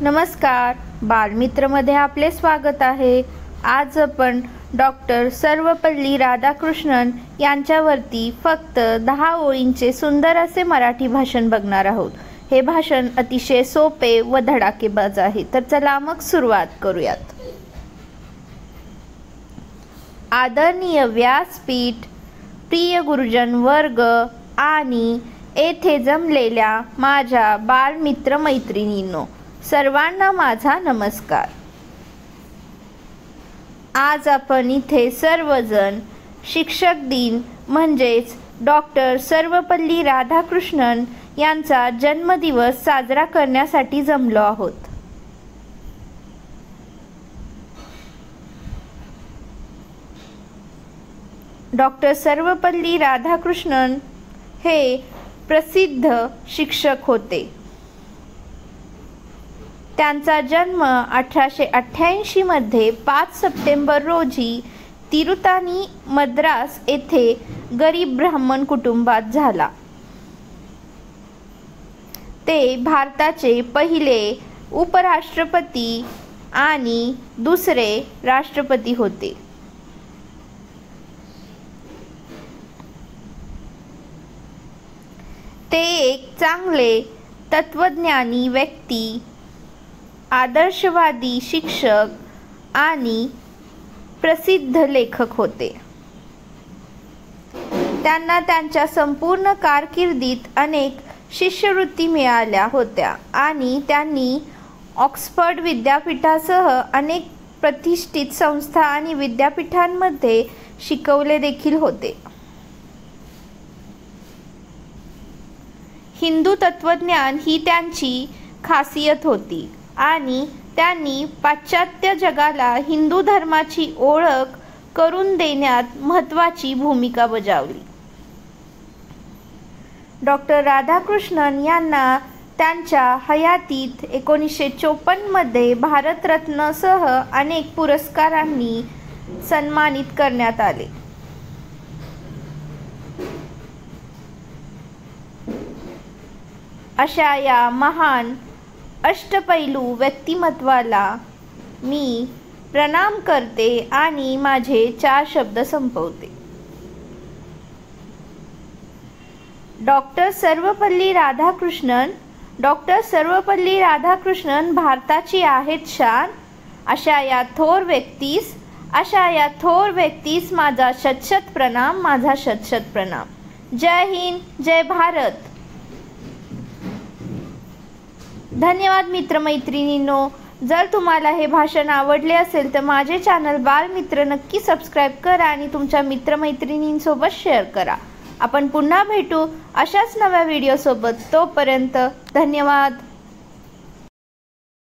नमस्कार, बालमित्रमध्ये आपले स्वागत आहे। आज आपण डॉक्टर सर्वपल्ली राधाकृष्णन यांच्यावरती फक्त 10 ओळींचे सुंदर असे मराठी भाषण बघणार आहोत। हे भाषण अतिशय सोपे व धडाकेबाज आहे। तर चला मग सुरुवात करूयात। आदरणीय व्यासपीठ, प्रिय गुरुजन वर्ग आणि येथे जमलेल्या माझ्या बालमित्र मैत्रिणींनो, सर्वांना माझा नमस्कार। आज आपण इथे सर्वजण शिक्षक दिन म्हणजेच डॉक्टर सर्वपल्ली राधाकृष्णन यांचा जन्मदिवस साजरा करण्यासाठी जमलो आहोत। डॉक्टर सर्वपल्ली राधाकृष्णन हे प्रसिद्ध शिक्षक होते। त्यांचा जन्म 1888 मध्ये 5 सप्टेंबर रोजी तिरुतानी मद्रास येथे गरीब ब्राह्मण कुटुंबात झाला। ते भारताचे पहिले उपराष्ट्रपती आणि दुसरे राष्ट्रपती होते। ते एक चांगले तत्वज्ञानी व्यक्ती, आदर्शवादी शिक्षक आणि प्रसिद्ध लेखक होते। त्यांना त्यांच्या संपूर्ण कारकिर्दीत अनेक शिष्यवृत्ती मिळाल्या होत्या आणि त्यांनी ऑक्सफर्ड विद्यापीठासह अनेक प्रतिष्ठित संस्था आणि विद्यापीठांमध्ये शिकवले देखील होते। हिंदू तत्वज्ञान ही त्यांची खासियत होती आणि त्यांनी पाश्चात्य जगाला हिंदू धर्माची ओळख करून देण्यात महत्त्वाची भूमिका बजावली। डॉक्टर राधाकृष्णन यांना त्यांच्या हयातीत 1954 मध्ये भारतरत्नसह अनेक पुरस्कारांनी सन्मानित करण्यात आले। अशा या महान अष्टपैलू व्यक्तिमत्वाला मी प्रणाम करते आणि माझे 4 शब्द संपवते। डॉक्टर सर्वपल्ली राधाकृष्णन, डॉक्टर सर्वपल्ली राधाकृष्णन भारताची आहेत शान। अशा या थोर व्यक्तीस माझा शतशत प्रणाम, माझा शतशत प्रणाम। जय हिंद, जय भारत। धन्यवाद मित्रमैत्रिणींनो। जर तुम्हाला हे भाषण आवडले असेल तर माझे चॅनल बालमित्र नक्की सबस्क्राइब करा आणि तुमच्या मित्रमैत्रिणींसोबत शेअर करा। आपण पुन्हा भेटू अशाच नव्या व्हिडिओ सोबत। तोपर्यंत धन्यवाद।